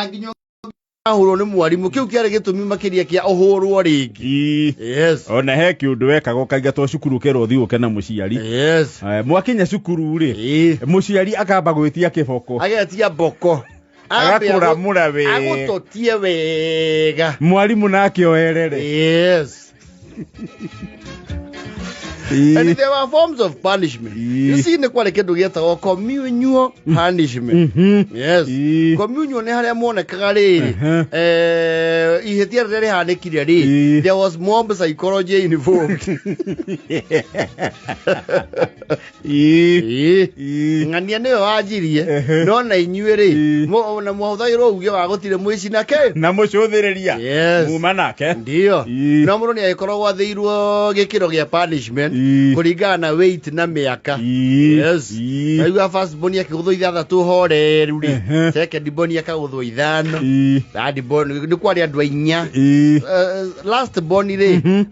nginya ahurwo nĩ mwarimu kiu kiarĩ gĩtũmi makĩria kia ũhũrwo rĩngĩ. Yes. Ona he kĩũndũ wekaga ũkaingatwo cukuru kero ũthiũke na mũciari. Yes. Mwakinya cukuru rĩ mũciari akamba gwĩtia kĩboko. Agetia boko. Agakũramũra wega. Agũtotie wega. Mwarimu nake oerere. Yes. And there were forms of punishment. You see nĩ kwarĩ kĩndũ gĩetagwo communal punishment. Yes. Communal nĩ harĩa monekaga rĩrĩ ihĩtia rĩrĩa rĩhanĩkire rĩ there was mob psychology involved. Ng'ania nĩwe wanjirie no na inyuĩ rĩ na mũhũthagĩrwo uge wa gũtirĩ mũici nake na mũcũthĩrĩria muma nake. Ndio. No mũndũ nĩ agĩkoragwo athĩirwo gĩkĩro gĩa punishment kuringana na weight na mĩaka. Yes. Aigua first born akĩgũthwo 6 horeru rĩ second born akagũthwo 5 third born nĩ kwarĩ andũ 4 last born rĩ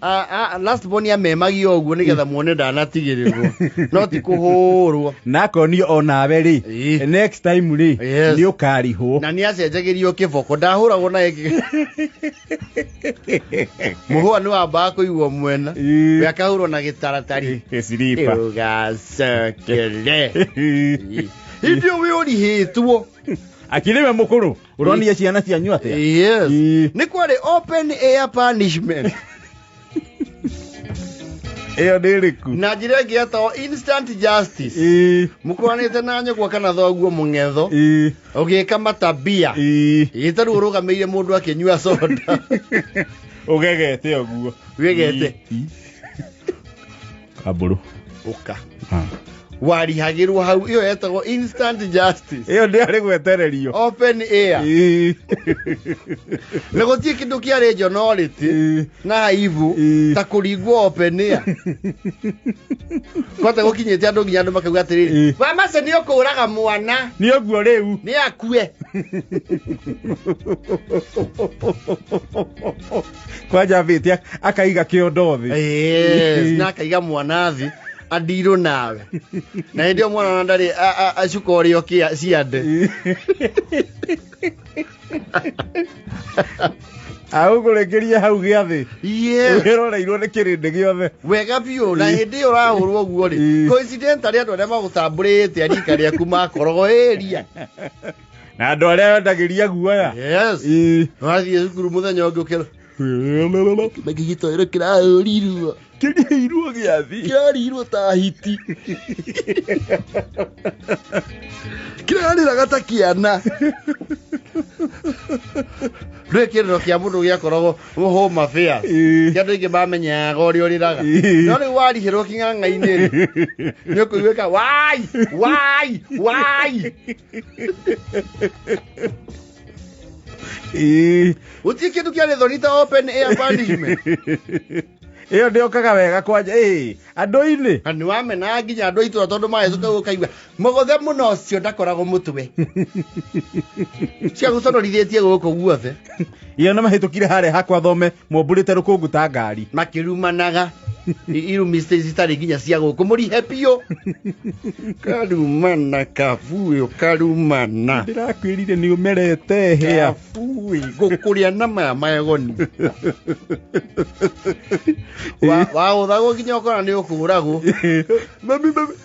last born amemagio ũguo nĩgetha muone ndanatigĩrĩrwo no ti kũhũrwo nakonio onawe rĩ next time rĩ nĩ ũkarihwo na nĩ acenjagĩrio kĩboko ndahũragwo na mũhũa nĩ wambaga kũigwo mwena we akahũrwo na gĩtaratari silipa ũgacakere hivyo wĩ ũrihĩtwo akĩrĩwe mũkũrũ ũronia ciana cianyu atĩa. Yes. Nĩ kwarĩ open air punishment. Eyo ndĩrĩku na njĩra ĩngĩ yetagwo instant justice. Mũkũranĩte na nyũkwa kana thoguo mũng'etho ũgĩka matabia ĩtarũ ũrũgamĩire mũndũ akĩnyua soda ũgegete ũguo wegete kaburu uka warihagĩrwo hau iyo yetagwo instant justice. Iyo ndĩarĩ gwetererio open air. Na gũtirĩ kĩndũ kĩarĩ njonorĩtĩ na haivu ta kũringwo open air. Kwata gũkinyĩte andũ nginya andũ makauga atĩrĩrĩ wa mace nĩ ũkũraga mwana nĩ ũguo rĩu nĩ akue kwanja vĩtia akaiga kĩondo thĩ. Yes. Na akaiga mwana thĩ adiro nawe na ndio mwana ndari acukorio kia ciande agũkũrekeria hau gĩathĩ. Yes. Wĩroreirwo nĩ kĩrĩndĩ gĩothe wega biũ na hĩndĩ ĩyo ũrahũrwo ũguo rĩ coincidentally andũ arĩa magũtambũrĩte arika rĩaku makorogo ĩria na andũ arĩa endagĩria guoya. Yes. Wathiĩ cukuru mũthenya ũngĩ ũkĩra magĩgĩtoero kĩrahũrirwo kĩrĩirwo gĩathi kĩrarirwo ta hiti kĩrarĩraga ta kĩana rĩu kĩrĩro kĩa mũndũ gĩakoragwo home affairs kĩa andũ aingĩ mamenyaga ũrĩa ũrĩraga no rĩu warihĩrwo kĩng'ang'a-inĩ nĩ ũkũiguĩka wai gũtirĩ kĩndũ kĩarĩ thoni ta open air punishment. Iyo ndĩokaga wega kwanja andũ-inĩ na nĩ wamena nginya andũ aitũra tondũ mahĩtũka gũkaigua mũgũthe mũno ũcio ndakoragwo mũtwe cia gũconorithĩtie gũkũ guothe. Iyo nĩ mahĩtũkire harĩa hakwa thome mombũrĩte rũkũngũ ta ngari makĩrumanaga irumi citarĩ nginya cia gũkũ mũrihe biũ karumana kabuĩ karumana ndĩrakwĩrire nĩ ũmerete hĩa kabuĩ gũkũrĩa na maya magoni wahũthagwo nginya ũkora nĩ ũkũragwo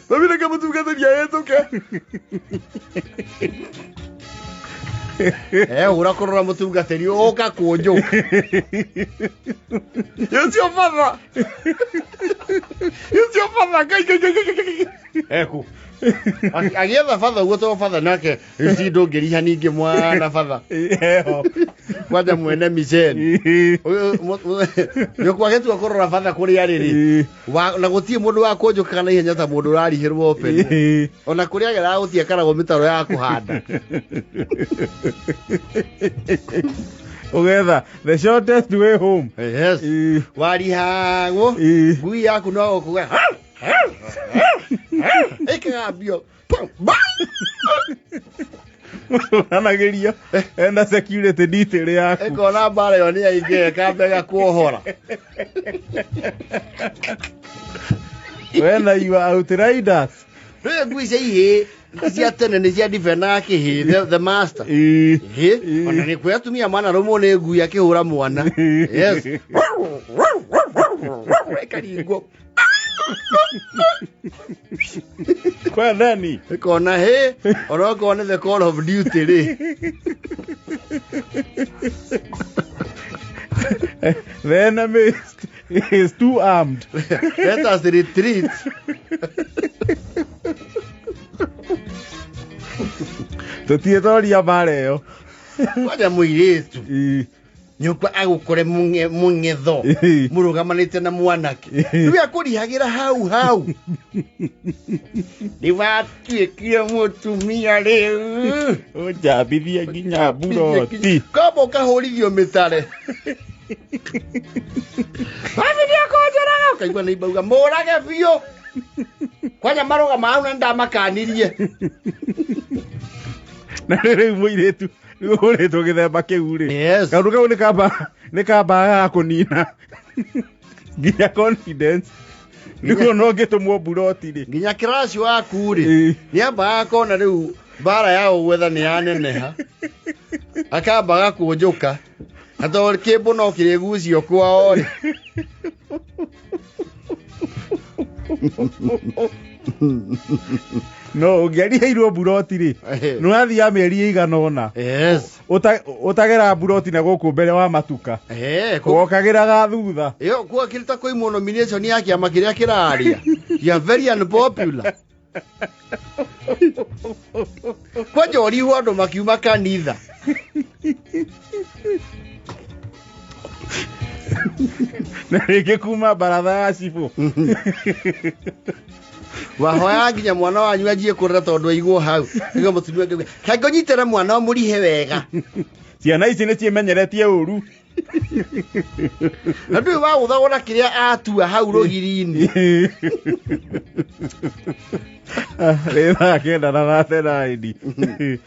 mami reke mũtungatĩria hĩtũke hũra kũrora mũtungatĩri ũka kũnjũka ũcio batha eku agĩetha batha ũguo to batha nake ici ndũngĩriha ningĩ mwana batha kwanja mwene miceni nĩkwagĩtua kũrora batha kũrĩa rĩrĩ na gũtirĩ mũndũ wa kũnjũka kana ihenya ta mũndũ ũrarihĩrwo open ona kũrĩa ageraga gũtiakaragwo mĩtaro ya kũhanda ugetha the shortest way home. Yes. Warihagwo ngui yaku no ũkuga ikagambio anagĩrio enda security detail yaku ekona mbara yo nĩ yaingĩ kambega kuohora when you are outriders rĩu ngui cia ihĩ cia tene nĩ cia defender kĩhĩ the master ona nĩ kwĩ atumia mana rũmũ nĩ ngui akĩhũra mwana yes karingo kwa nani kona he oroko nĩ the call of duty rĩ the enemy is too armed. Let us retreat. Tutietoria mareo. Waja muiretu. Nyukwa agukore mungetho. Murugamanite na mwanake. Riu akurihagira hau. Ni watuikire mutumia riu. Ojabithia nginya mburoti. Kabo kahurithio mitare. Wabidia konjeraga kaigua ni bauga murage biyo. Kwanya maroga mau na ndamakanirie. Na riu muiretu uretwo githemba kiu ri. Yes. Kaundu kau ni kamba kunina. Nginya confidence. Niguo no ngitumwo mburoti ri. Nginya crash waku ri. Ni amba akona riu bara ya ugwetha ni yaneneha. Akamba kunjuka. Ator kebo no kiregucio kwao ri. No ũngĩariheirwo mburoti rĩ nĩwathia mĩeri ĩigana ũna yes ũtagera mburoti na gũkũ mbere wa matuka wokagĩraga thutha ĩyo kwa kĩrĩta kũimwo nomination ya kĩama kĩrĩa kĩraria you are very unpopular kwa njorihwo andũ makiuma kanitha na rĩngĩ kuma baratha ya cibũ wahoya nginya mwana wanyu anjie kũrĩra tondũ aigwo hau nĩguo mũtumia ngauga kaĩ ngũnyitĩre mwana mũrihe wega ciana ici nĩ ciĩmenyeretie ũru na ndũĩ wagũthagũra kĩrĩa atua hau rũgiri-inĩ rĩ thaa kenda na 39